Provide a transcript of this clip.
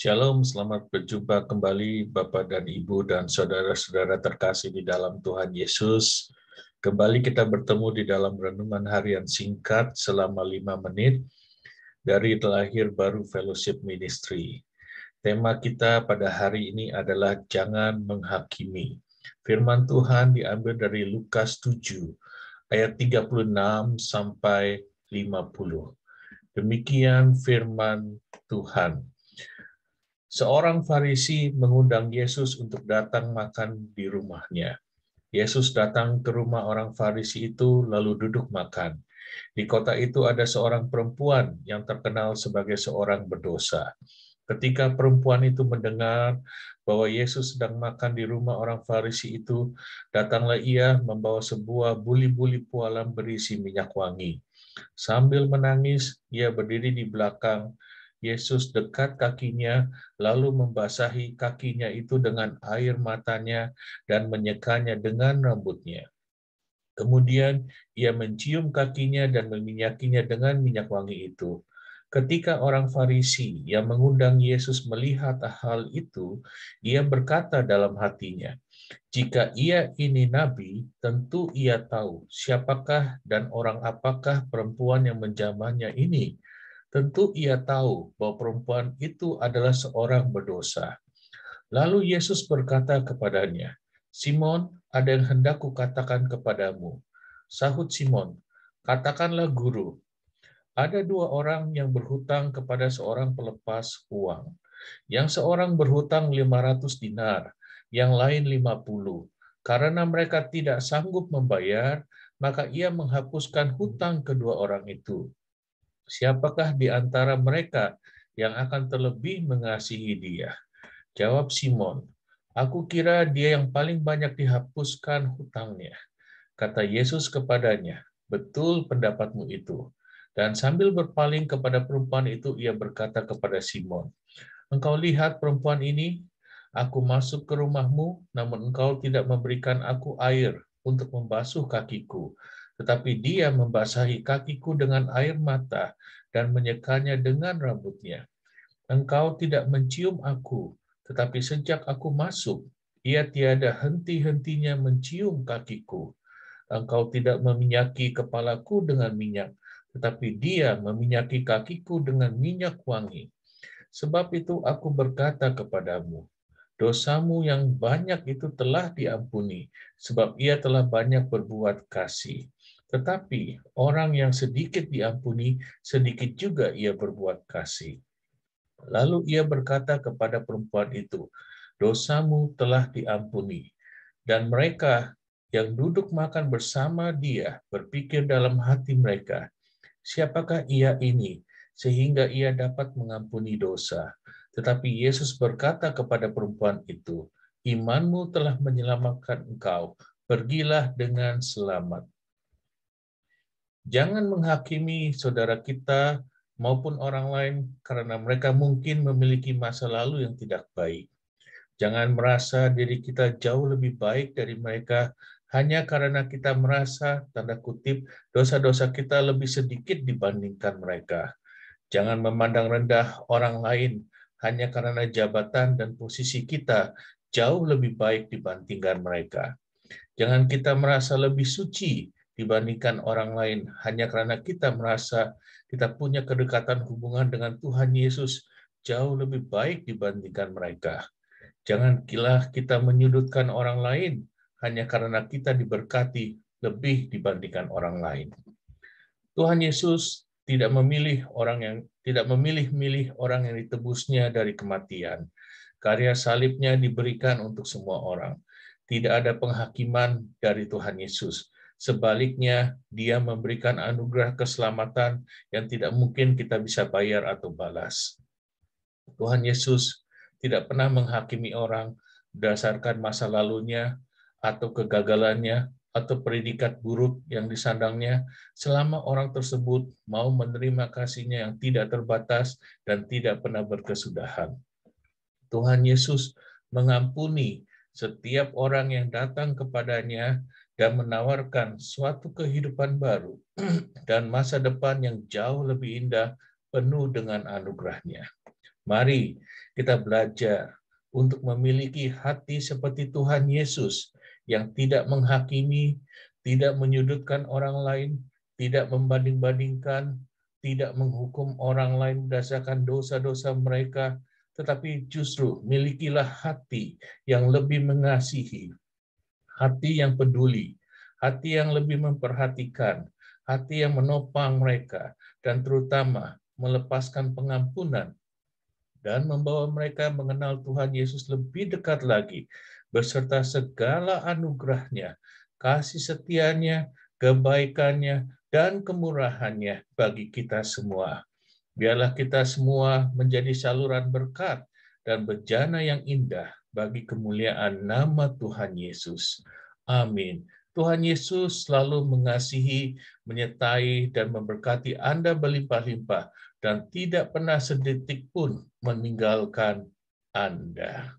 Shalom, selamat berjumpa kembali Bapak dan Ibu dan saudara-saudara terkasih di dalam Tuhan Yesus. Kembali kita bertemu di dalam renungan harian singkat selama 5 menit dari Lahir Baru Fellowship Ministry. Tema kita pada hari ini adalah jangan menghakimi. Firman Tuhan diambil dari Lukas 7 ayat 36 sampai 50. Demikian firman Tuhan. Seorang Farisi mengundang Yesus untuk datang makan di rumahnya. Yesus datang ke rumah orang Farisi itu lalu duduk makan. Di kota itu ada seorang perempuan yang terkenal sebagai seorang berdosa. Ketika perempuan itu mendengar bahwa Yesus sedang makan di rumah orang Farisi itu, datanglah ia membawa sebuah buli-buli pualam berisi minyak wangi. Sambil menangis, ia berdiri di belakang Yesus dekat kakinya, lalu membasahi kakinya itu dengan air matanya dan menyekanya dengan rambutnya. Kemudian ia mencium kakinya dan meminyakinya dengan minyak wangi itu. Ketika orang Farisi yang mengundang Yesus melihat hal itu, ia berkata dalam hatinya, "Jika ia ini nabi, tentu ia tahu siapakah dan orang apakah perempuan yang menjamahnya ini. Tentu ia tahu bahwa perempuan itu adalah seorang berdosa." Lalu Yesus berkata kepadanya, "Simon, ada yang hendak kukatakan kepadamu." Sahut Simon, "Katakanlah guru." Ada dua orang yang berhutang kepada seorang pelepas uang. Yang seorang berhutang 500 dinar, yang lain 50. Karena mereka tidak sanggup membayar, maka ia menghapuskan hutang kedua orang itu. Siapakah di antara mereka yang akan terlebih mengasihi dia? Jawab Simon, "Aku kira dia yang paling banyak dihapuskan hutangnya." Kata Yesus kepadanya, "Betul pendapatmu itu." Dan sambil berpaling kepada perempuan itu, ia berkata kepada Simon, "Engkau lihat perempuan ini? Aku masuk ke rumahmu, namun engkau tidak memberikan aku air untuk membasuh kakiku. Tetapi dia membasahi kakiku dengan air mata dan menyekanya dengan rambutnya. Engkau tidak mencium aku, tetapi sejak aku masuk, ia tiada henti-hentinya mencium kakiku. Engkau tidak meminyaki kepalaku dengan minyak, tetapi dia meminyaki kakiku dengan minyak wangi. Sebab itu aku berkata kepadamu, dosamu yang banyak itu telah diampuni, sebab ia telah banyak berbuat kasih. Tetapi orang yang sedikit diampuni, sedikit juga ia berbuat kasih." Lalu ia berkata kepada perempuan itu, "Dosamu telah diampuni." Dan mereka yang duduk makan bersama dia berpikir dalam hati mereka, "Siapakah ia ini sehingga ia dapat mengampuni dosa?" Tetapi Yesus berkata kepada perempuan itu, "Imanmu telah menyelamatkan engkau. Pergilah dengan selamat." Jangan menghakimi saudara kita maupun orang lain karena mereka mungkin memiliki masa lalu yang tidak baik. Jangan merasa diri kita jauh lebih baik dari mereka hanya karena kita merasa, tanda kutip, dosa-dosa kita lebih sedikit dibandingkan mereka. Jangan memandang rendah orang lain hanya karena jabatan dan posisi kita jauh lebih baik dibandingkan mereka. Jangan kita merasa lebih suci dibandingkan orang lain hanya karena kita merasa kita punya kedekatan hubungan dengan Tuhan Yesus jauh lebih baik dibandingkan mereka. Jangan kita menyudutkan orang lain hanya karena kita diberkati lebih dibandingkan orang lain. Tuhan Yesus tidak memilih-milih orang yang ditebusnya dari kematian. Karya salibnya diberikan untuk semua orang. Tidak ada penghakiman dari Tuhan Yesus. Sebaliknya, dia memberikan anugerah keselamatan yang tidak mungkin kita bisa bayar atau balas. Tuhan Yesus tidak pernah menghakimi orang berdasarkan masa lalunya atau kegagalannya atau predikat buruk yang disandangnya selama orang tersebut mau menerima kasih-Nya yang tidak terbatas dan tidak pernah berkesudahan. Tuhan Yesus mengampuni setiap orang yang datang kepadanya dan menawarkan suatu kehidupan baru dan masa depan yang jauh lebih indah penuh dengan anugerah-Nya. Mari kita belajar untuk memiliki hati seperti Tuhan Yesus yang tidak menghakimi, tidak menyudutkan orang lain, tidak membanding-bandingkan, tidak menghukum orang lain berdasarkan dosa-dosa mereka, tetapi justru milikilah hati yang lebih mengasihi, hati yang peduli, hati yang lebih memperhatikan, hati yang menopang mereka, dan terutama melepaskan pengampunan dan membawa mereka mengenal Tuhan Yesus lebih dekat lagi, beserta segala anugerahnya, kasih setianya, kebaikannya, dan kemurahannya bagi kita semua. Biarlah kita semua menjadi saluran berkat dan bejana yang indah bagi kemuliaan nama Tuhan Yesus. Amin. Tuhan Yesus selalu mengasihi, menyertai, dan memberkati Anda berlimpah-limpah dan tidak pernah sedetik pun meninggalkan Anda.